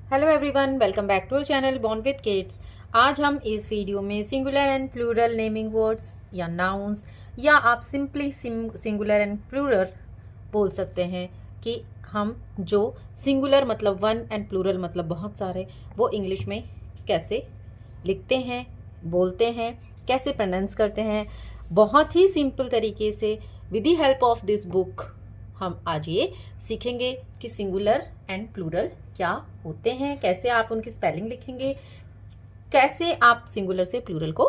Hello everyone, welcome back to our channel bond with kids. आज हम इस video में singular and plural naming words या nouns या आप सिंपली सिंगुलर एंड प्लूरल बोल सकते हैं कि हम जो सिंगुलर मतलब वन एंड प्लूरल मतलब बहुत सारे, वो इंग्लिश में कैसे लिखते हैं, बोलते हैं, कैसे प्रोनाउंस करते हैं। बहुत ही सिंपल तरीके से with the help of this book हम आज ये सीखेंगे कि सिंगुलर एंड प्लूरल क्या होते हैं, कैसे आप उनकी स्पेलिंग लिखेंगे, कैसे आप सिंगुलर से प्लूरल को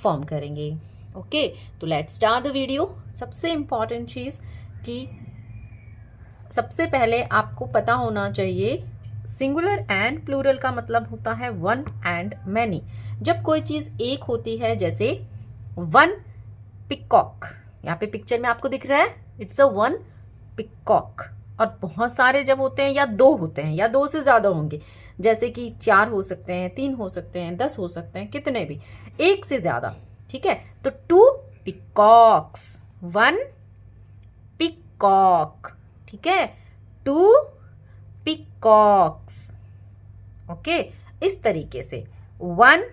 फॉर्म करेंगे। ओके, तो लेट्स स्टार्ट द वीडियो। सबसे इम्पॉर्टेंट चीज़ कि सबसे पहले आपको पता होना चाहिए सिंगुलर एंड प्लूरल का मतलब होता है वन एंड मैनी। जब कोई चीज़ एक होती है, जैसे वन पिकॉक, यहाँ पे पिक्चर में आपको दिख रहा है, इट्स अ वन पिकॉक। और बहुत सारे जब होते हैं या दो होते हैं या दो से ज्यादा होंगे, जैसे कि 4 हो सकते हैं, 3 हो सकते हैं, 10 हो सकते हैं, कितने भी, एक से ज्यादा। ठीक है, तो 2 पिकॉक्स, 1 पिकॉक। ठीक है, 2 पिकॉक्स। ओके, इस तरीके से 1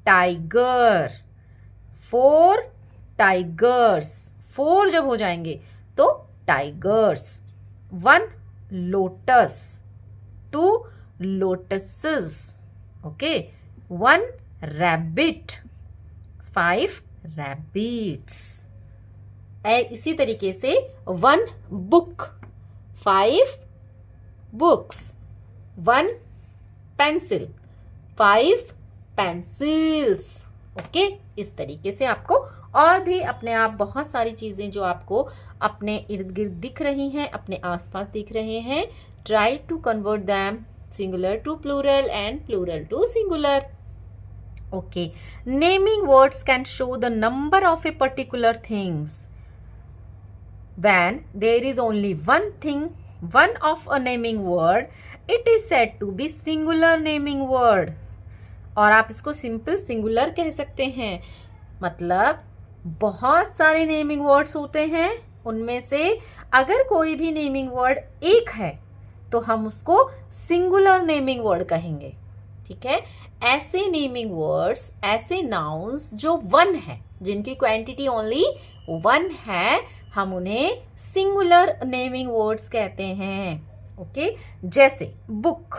टाइगर, 4 टाइगर्स, 4 जब हो जाएंगे तो tigers, 1 lotus, 2 lotuses. Okay, 1 rabbit, 5 rabbits. इसी तरीके से 1 book, 5 books, 1 pencil, 5 pencils. Okay, इस तरीके से आपको और भी अपने आप बहुत सारी चीज़ें जो आपको अपने इर्द गिर्द दिख रही हैं, अपने आसपास दिख रहे हैं, try to convert them singular to plural and plural to singular. Okay, naming words can show the number of a particular things when there is only one thing, one of a naming word, it is said to be singular naming word। और आप इसको simple singular कह सकते हैं, मतलब बहुत सारे naming words होते हैं, उनमें से अगर कोई भी नेमिंग वर्ड एक है तो हम उसको सिंगुलर नेमिंग वर्ड कहेंगे। ठीक है, ऐसे नेमिंग वर्ड्स, ऐसे नाउन्स जो वन है, जिनकी क्वांटिटी ओनली वन है, हम उन्हें सिंगुलर नेमिंग वर्ड्स कहते हैं। ओके, जैसे book,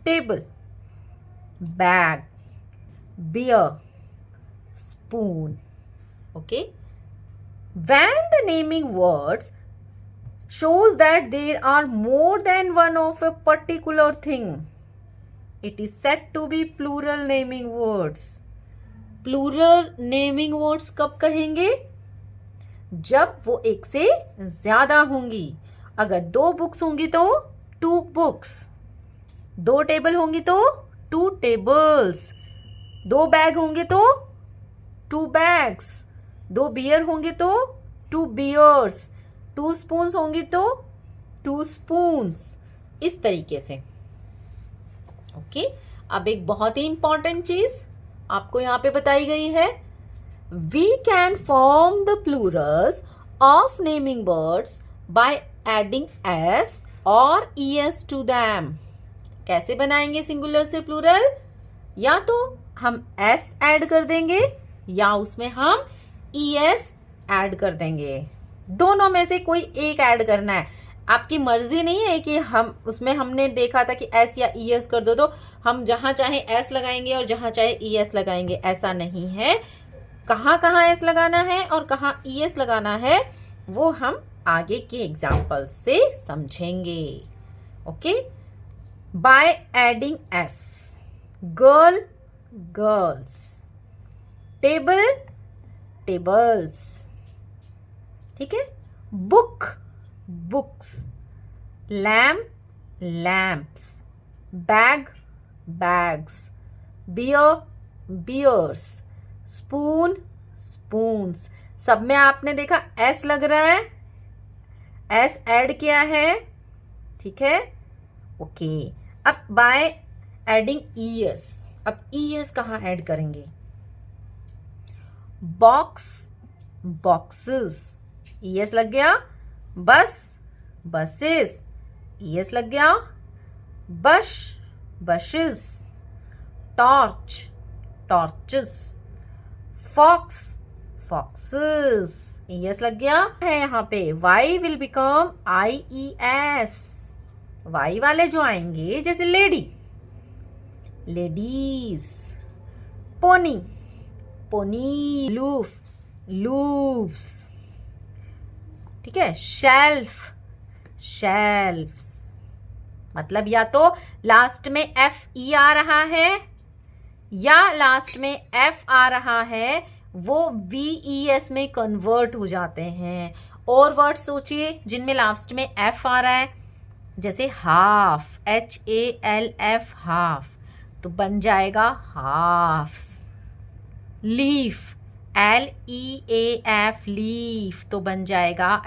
table, bag, bear, spoon। Okay, when the naming words shows that there are more than one of a particular thing, it is said to be plural naming words। plural naming words कब कहेंगे? जब वो एक से ज्यादा होंगी। अगर 2 books होंगी तो 2 बुक्स, 2 टेबल होंगी तो 2 टेबल्स, 2 बैग होंगे तो 2 बैग्स, 2 बियर होंगे तो 2 बियर्स, 2 स्पून्स होंगी तो 2 स्पून्स। इस तरीके से। ओके, अब एक बहुत ही इंपॉर्टेंट चीज आपको यहां पे बताई गई है, we can form the plurals of naming words by adding S और ईएस टू दैम। कैसे बनाएंगे सिंगुलर से प्लूरल? या तो हम एस ऐड कर देंगे या उसमें हम ईएस ऐड कर देंगे। दोनों में से कोई एक ऐड करना है, आपकी मर्जी नहीं है कि हम उसमें, हमने देखा था कि एस या ईएस कर दो तो हम जहां चाहे एस लगाएंगे और जहां चाहे ईएस लगाएंगे, ऐसा नहीं है। कहाँ कहाँ एस लगाना है और कहाँ ईएस लगाना है वो हम आगे के एग्जाम्पल से समझेंगे। Okay, by adding S, girl girls, table tables. ठीक है, book books, lamp lamps, bag bags, bear bears, spoon spoons. सब में आपने देखा एस लग रहा है, एस ऐड किया है। ठीक है, ओके। अब बाय एडिंग ईएस, अब ईएस कहाँ ऐड करेंगे? बॉक्स बॉक्सेस, ईएस लग गया। बस बसेस, ईएस लग गया। बश bushes, torch, torches, fox, foxes. ES लग गया है यहाँ पे. Y will become IES. Y वाले जो आएंगे जैसे lady, ladies, pony, pony, loof, loofs. ठीक है. shelf, shelves. मतलब या तो लास्ट में FE आ रहा है या लास्ट में F आ रहा है, वो VES में कन्वर्ट हो जाते हैं. और वर्ड सोचिए जिनमें लास्ट में F आ रहा है, जैसे हाफ, HALF, हाफ, तो बन जाएगा हाफ्स. लीफ, LEAF, लीफ, तो बन जाएगा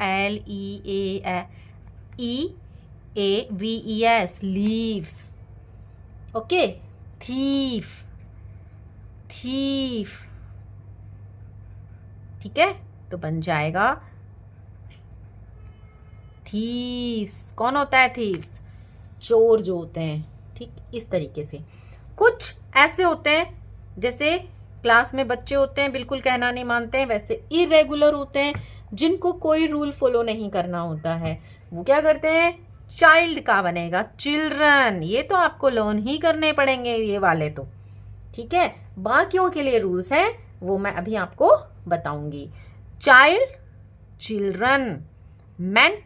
LEAVES, leaves. Okay. Thief, thief. ठीक है, तो बन जाएगा थीव्स. कौन होता है थीव्स? चोर जो होते हैं. ठीक, इस तरीके से. कुछ ऐसे होते हैं जैसे क्लास में बच्चे होते हैं, बिल्कुल कहना नहीं मानते हैं, वैसे इरेगुलर होते हैं जिनको कोई रूल फॉलो नहीं करना होता है. वो क्या करते हैं? चाइल्ड का बनेगा चिल्ड्रन. ये तो आपको लर्न ही करने पड़ेंगे ये वाले तो. ठीक है. बाकियों के लिए रूल्स हैं, वो मैं अभी आपको बताऊंगी. Child, children. Man,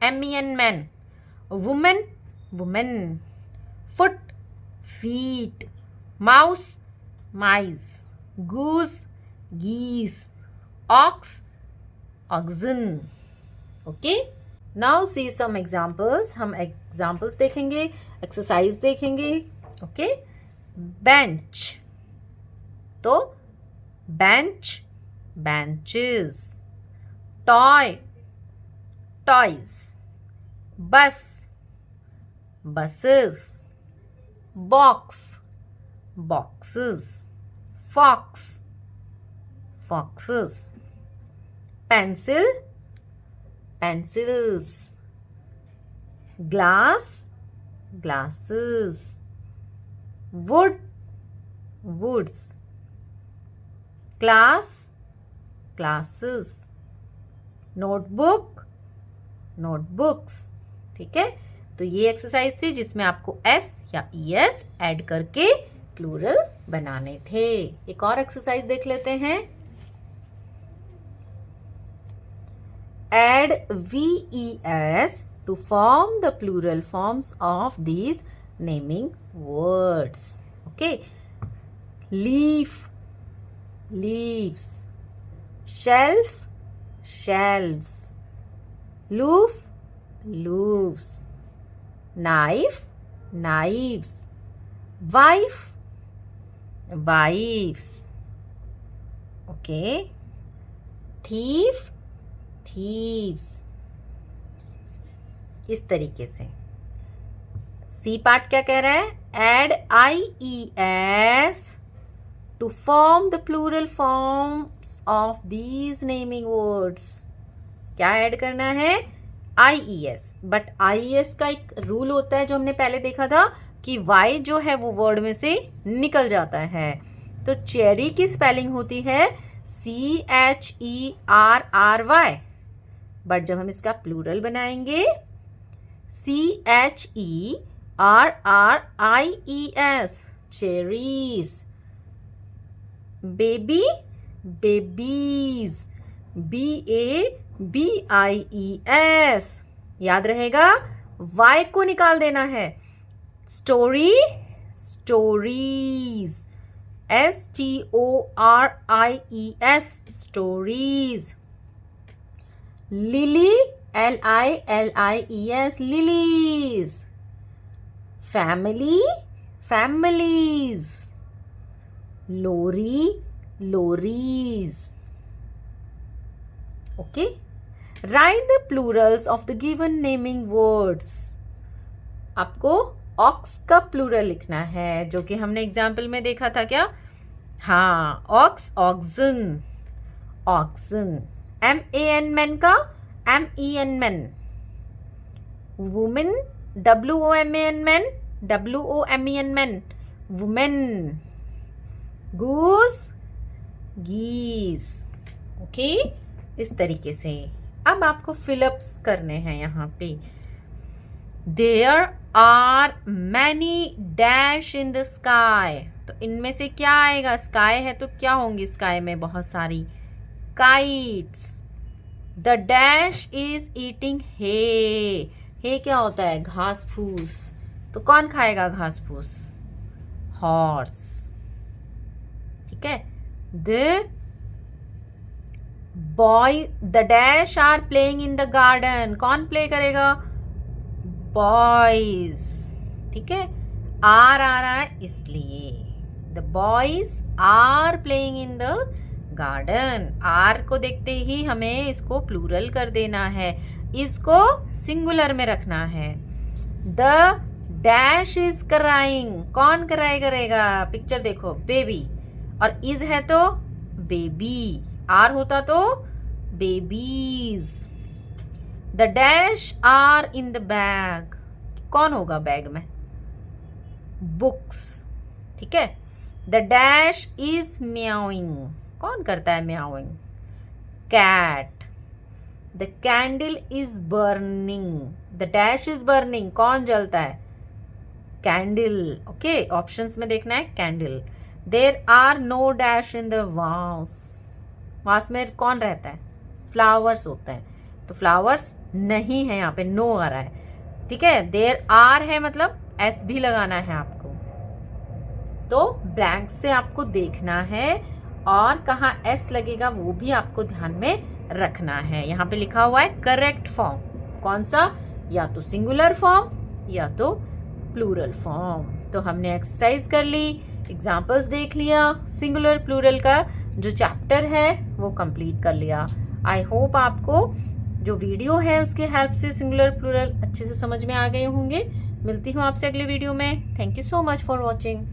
MEN, men. Woman, women. Foot, feet. Mouse, mice. Goose, geese. Ox, oxen. Okay. Now see some examples. हम एग्जाम्पल्स देखेंगे, एक्सरसाइज देखेंगे. ओके. बेंच, तो bench, benches. Toy, toys. Bus, buses. Box, boxes. fox, foxes. pencil, pencils. glass, glasses. wood, woods. Class, classes. Notebook, notebooks. ठीक है. तो ये exercise थी जिसमें आपको S या ES ऐड करके प्लूरल बनाने थे. एक और एक्सरसाइज देख लेते हैं. Add VES to form the plural forms of these naming words. Okay. Leaf, leaves. Shelf, shelves. Loof, loofs. Knife, knives. Wife, wives. Okay. Thief, thieves. इस तरीके से. सी पार्ट क्या कह रहा है? Add IES to form the plural forms of these naming words. क्या add करना है? IES. बट IES का एक रूल होता है जो हमने पहले देखा था कि Y जो है वो वर्ड में से निकल जाता है. तो चेरी की स्पेलिंग होती है CHERRY. बट जब हम इसका प्लूरल बनाएंगे CHERRIES, cherries. Baby, babies. BABIES. याद रहेगा, Y को निकाल देना है. Story, stories. STORIES, stories. Lily, LILIES, lilies. Family, families. Lorry, lorries. Okay. Write the plurals of the given naming words. आपको ox का प्लूरल लिखना है, जो कि हमने एग्जाम्पल में देखा था. क्या? हाँ, ox, oxen, oxen. MAN, man का MEN, man. woman, WOMAN, man. WOMEN men, women, goose, गीस। ओके, इस तरीके से। अब आपको फिलअप्स करने हैं यहाँ पे। There are many dash in the sky, तो इनमें से क्या आएगा? स्काई है तो क्या होंगी स्काई में? बहुत सारी kites. The dash is eating hay क्या होता है? घास फूस। तो कौन खाएगा घास फूस? हॉर्स। ठीक है। The dash are playing in the garden, कौन प्ले करेगा? बॉयज। ठीक है, आर आ रहा है इसलिए। The boys are playing in the garden. Are को देखते ही हमें इसको प्लूरल कर देना है, इसको सिंगुलर में रखना है। द डैश इज क्राइंग, कौन क्राई करेगा? पिक्चर देखो, बेबी। और इज है तो बेबी, आर होता तो babies. The dash are in the bag, कौन होगा बैग में? बुक्स। ठीक है। द डैश इज म्याउइंग, कौन करता है meowing? Cat. The candle is burning, the dash is burning, कौन जलता है? कैंडल। ओके, ऑप्शंस में देखना है candle. There are no dash in the vase, vase में कौन रहता है? फ्लावर्स होता है, तो फ्लावर्स नहीं है, यहाँ पे नो आ रहा है। ठीक है। देयर आर है मतलब एस भी लगाना है आपको, तो ब्लैंक से आपको देखना है और कहाँ एस लगेगा वो भी आपको ध्यान में रखना है। यहाँ पे लिखा हुआ है करेक्ट फॉर्म, कौन सा? या तो सिंगुलर फॉर्म या तो प्लूरल फॉर्म। तो हमने एक्सरसाइज कर ली, एग्जाम्पल्स देख लिया, सिंगुलर प्लूरल का जो चैप्टर है वो कंप्लीट कर लिया। आई होप आपको जो वीडियो है उसके हेल्प से सिंगुलर प्लूरल अच्छे से समझ में आ गए होंगे। मिलती हूँ आपसे अगले वीडियो में। Thank you so much for watching.